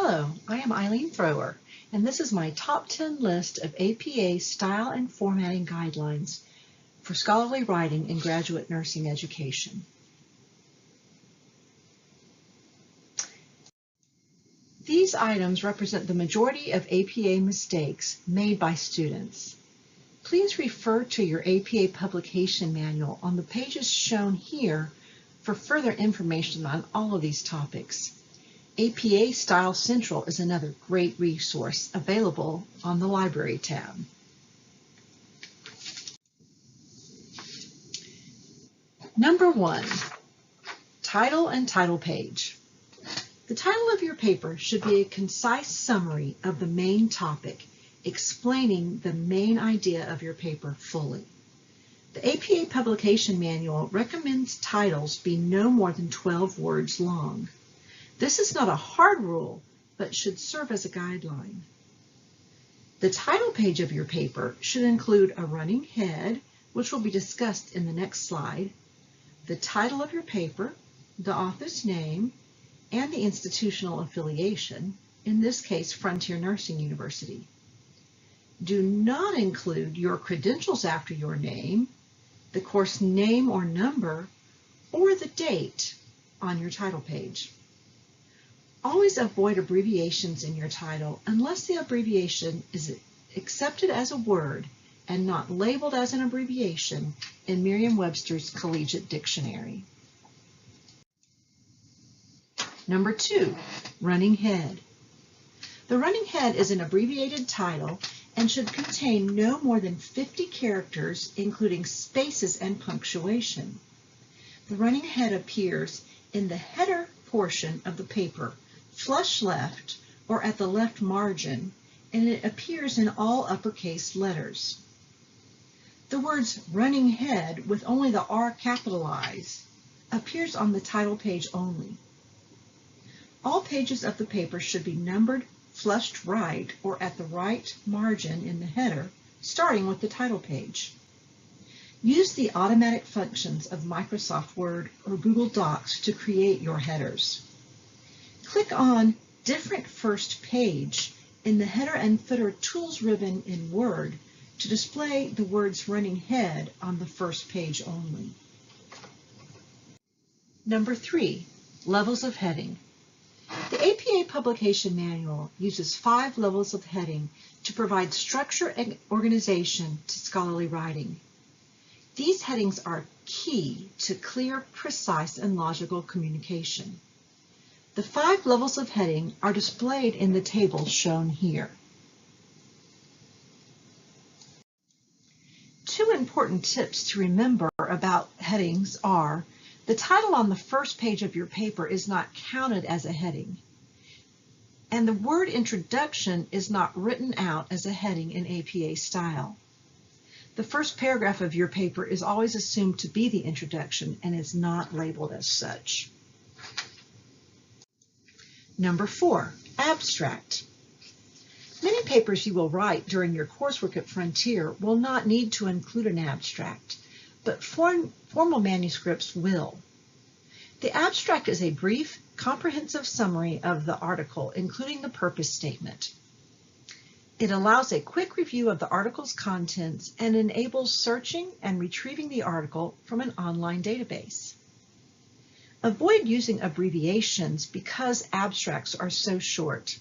Hello, I am Eileen Thrower, and this is my top 10 list of APA style and formatting guidelines for scholarly writing in graduate nursing education. These items represent the majority of APA mistakes made by students. Please refer to your APA publication manual on the pages shown here for further information on all of these topics. APA Style Central is another great resource available on the Library tab. Number 1, title and title page. The title of your paper should be a concise summary of the main topic, explaining the main idea of your paper fully. The APA Publication Manual recommends titles be no more than 12 words long. This is not a hard rule, but should serve as a guideline. The title page of your paper should include a running head, which will be discussed in the next slide, the title of your paper, the author's name, and the institutional affiliation, in this case, Frontier Nursing University. Do not include your credentials after your name, the course name or number, or the date on your title page. Always avoid abbreviations in your title unless the abbreviation is accepted as a word and not labeled as an abbreviation in Merriam-Webster's Collegiate Dictionary. Number 2, running head. The running head is an abbreviated title and should contain no more than 50 characters, including spaces and punctuation. The running head appears in the header portion of the paper, flush left or at the left margin, and it appears in all uppercase letters. The words running head with only the R capitalized appears on the title page only. All pages of the paper should be numbered flushed right or at the right margin in the header, starting with the title page. Use the automatic functions of Microsoft Word or Google Docs to create your headers. Click on Different First Page in the Header and Footer Tools ribbon in Word to display the words running head on the first page only. Number 3, levels of heading. The APA Publication Manual uses 5 levels of heading to provide structure and organization to scholarly writing. These headings are key to clear, precise, and logical communication. The 5 levels of heading are displayed in the table shown here. 2 important tips to remember about headings are: the title on the first page of your paper is not counted as a heading, and the word introduction is not written out as a heading in APA style. The first paragraph of your paper is always assumed to be the introduction and is not labeled as such. Number 4, abstract. Many papers you will write during your coursework at Frontier will not need to include an abstract, but formal manuscripts will. The abstract is a brief, comprehensive summary of the article, including the purpose statement. It allows a quick review of the article's contents and enables searching and retrieving the article from an online database. Avoid using abbreviations because abstracts are so short.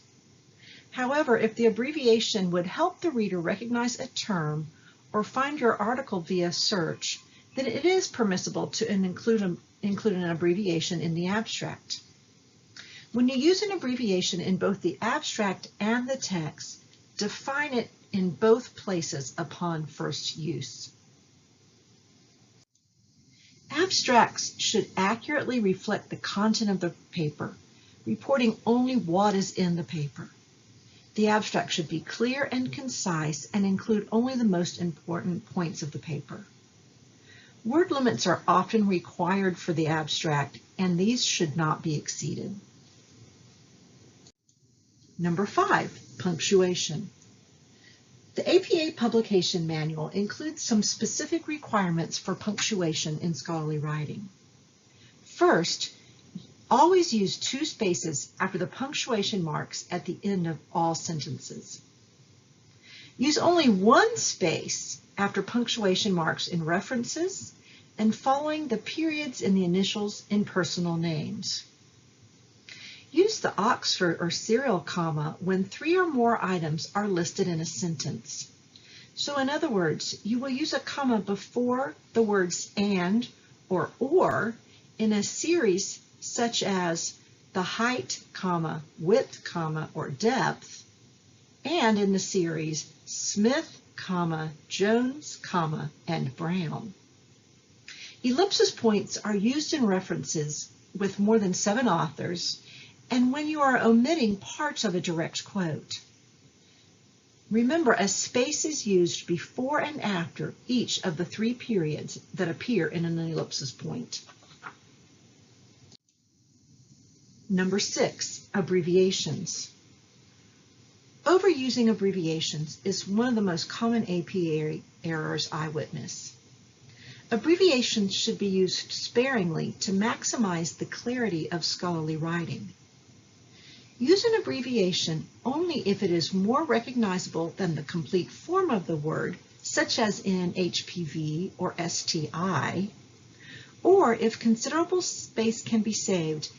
However, if the abbreviation would help the reader recognize a term or find your article via search, then it is permissible to include an abbreviation in the abstract. When you use an abbreviation in both the abstract and the text, define it in both places upon first use. Abstracts should accurately reflect the content of the paper, reporting only what is in the paper. The abstract should be clear and concise and include only the most important points of the paper. Word limits are often required for the abstract, and these should not be exceeded. Number 5, punctuation. The APA Publication Manual includes some specific requirements for punctuation in scholarly writing. First, Always use 2 spaces after the punctuation marks at the end of all sentences. Use only 1 space after punctuation marks in references and following the periods in the initials in personal names. Use the Oxford or serial comma when 3 or more items are listed in a sentence. So in other words, you will use a comma before the words and or in a series such as the height, comma, width, comma, or depth, and in the series Smith, comma, Jones, comma, and Brown. Ellipsis points are used in references with more than 7 authors and when you are omitting parts of a direct quote. Remember, a space is used before and after each of the 3 periods that appear in an ellipsis point. Number 6, abbreviations. Overusing abbreviations is one of the most common APA errors I witness. Abbreviations should be used sparingly to maximize the clarity of scholarly writing. Use an abbreviation only if it is more recognizable than the complete form of the word, such as in HPV or STI, or if considerable space can be saved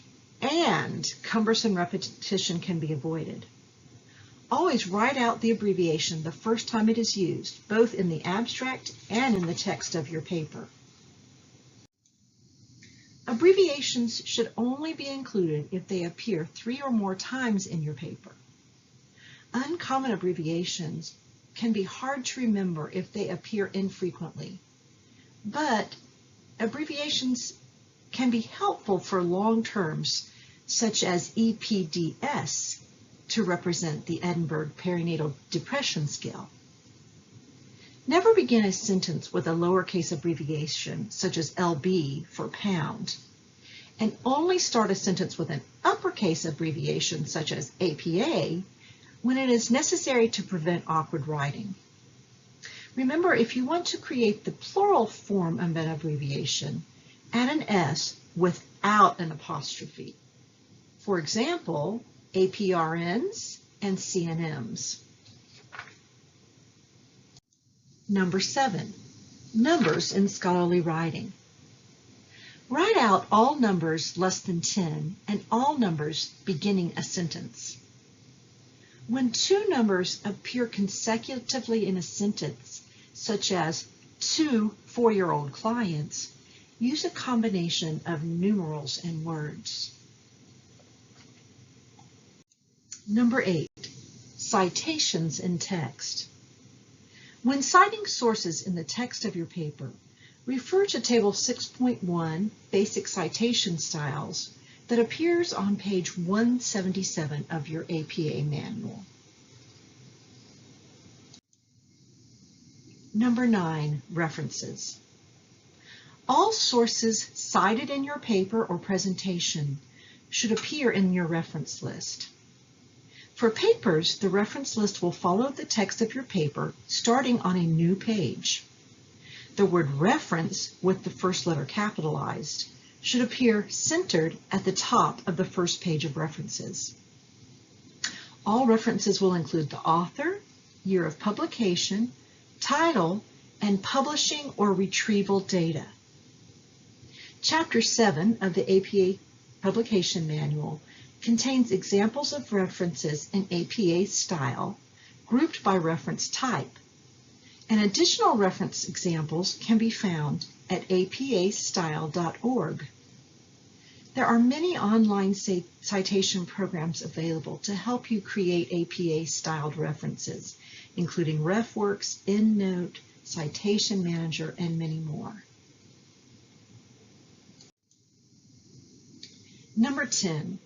and cumbersome repetition can be avoided. Always write out the abbreviation the first time it is used, both in the abstract and in the text of your paper. Abbreviations should only be included if they appear 3 or more times in your paper. Uncommon abbreviations can be hard to remember if they appear infrequently, but abbreviations can be helpful for long terms, such as EPDS, to represent the Edinburgh Perinatal Depression Scale. Never begin a sentence with a lowercase abbreviation, such as LB for pound, and only start a sentence with an uppercase abbreviation, such as APA, when it is necessary to prevent awkward writing. Remember, if you want to create the plural form of an abbreviation, add an S without an apostrophe. For example, APRNs and CNMs. Number 7, numbers in scholarly writing. Write out all numbers less than 10 and all numbers beginning a sentence. When 2 numbers appear consecutively in a sentence, such as 2 4-year-old clients, use a combination of numerals and words. Number 8, citations in text. When citing sources in the text of your paper, refer to Table 6.1, Basic Citation Styles, that appears on page 177 of your APA manual. Number 9, references. All sources cited in your paper or presentation should appear in your reference list. For papers, the reference list will follow the text of your paper starting on a new page. The word reference, with the first letter capitalized, should appear centered at the top of the first page of references. All references will include the author, year of publication, title, and publishing or retrieval data. Chapter 7 of the APA Publication Manual contains examples of references in APA style, grouped by reference type, and additional reference examples can be found at apastyle.org. There are many online citation programs available to help you create APA-styled references, including RefWorks, EndNote, Citation Manager, and many more. Number 10,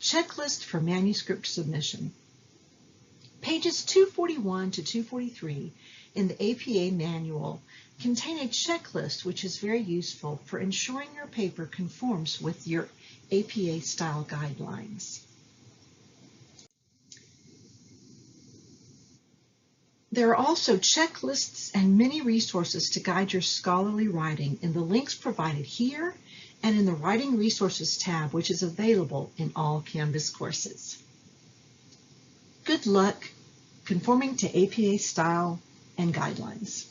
checklist for manuscript submission. Pages 241 to 243 in the APA manual contain a checklist which is very useful for ensuring your paper conforms with your APA style guidelines. There are also checklists and many resources to guide your scholarly writing in the links provided here and in the Writing Resources tab, which is available in all Canvas courses. Good luck conforming to APA style and guidelines.